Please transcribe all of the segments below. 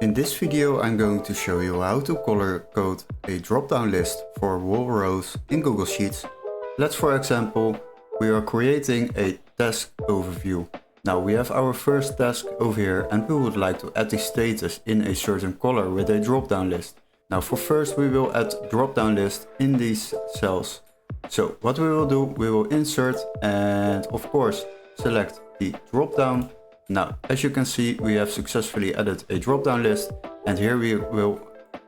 In this video I'm going to show you how to color code a drop-down list for wall rows in Google Sheets. Let's, for example, we are creating a task overview. Now we have our first task over here and we would like to add the status in a certain color with a drop-down list. Now for first we will add drop-down list in these cells. So what we will do, we will insert and of course select the drop-down. Now as you can see, we have successfully added a drop-down list and here we will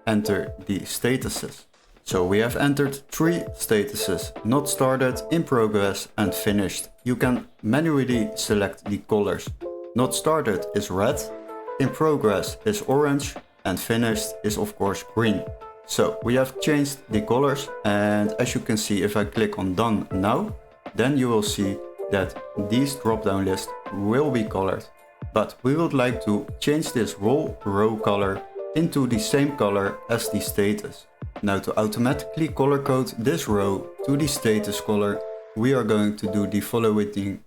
enter the statuses. So we have entered 3 statuses: not started, in progress and finished. You can manually select the colors. Not started is red, in progress is orange and finished is of course green. So we have changed the colors and as you can see, if I click on done now, then you will see that these drop-down lists will be colored. But we would like to change this wall row color into the same color as the status. Now to automatically color code this row to the status color, we are going to do the following.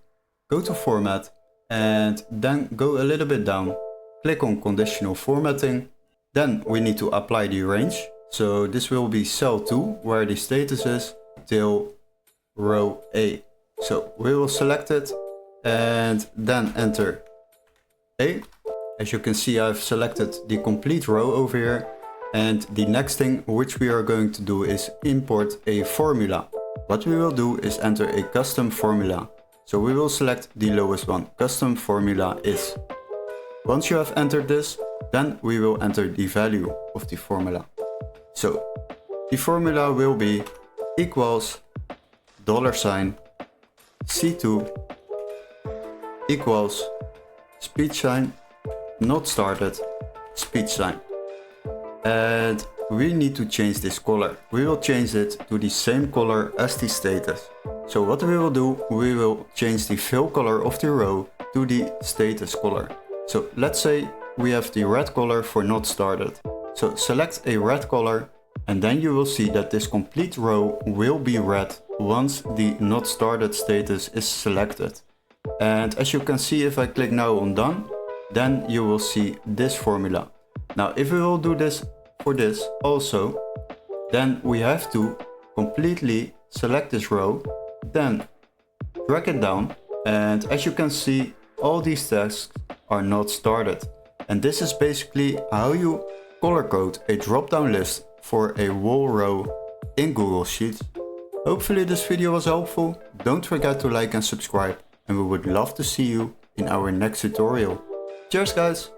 Go to format and then go a little bit down, click on conditional formatting. Then we need to apply the range. So this will be cell 2 where the status is till row A. So we will select it and then enter A. As you can see, I've selected the complete row over here. And the next thing which we are going to do is import a formula. What we will do is enter a custom formula. So we will select the lowest one. Custom formula is. Once you have entered this, then we will enter the value of the formula. So the formula will be equals $C2 equals speech sign not started speech sign. And we need to change this color. We will change it to the same color as the status. So what we will do, we will change the fill color of the row to the status color. So let's say we have the red color for not started. So select a red color and then you will see that this complete row will be red once the not started status is selected. And as you can see, if I click now on done, then you will see this formula. Now if we will do this for this also, then we have to completely select this row, then drag it down, and as you can see, all these tasks are not started. And this is basically how you color code a drop-down list for a wall row in Google Sheets. Hopefully this video was helpful. Don't forget to like and subscribe, and we would love to see you in our next tutorial. Cheers guys!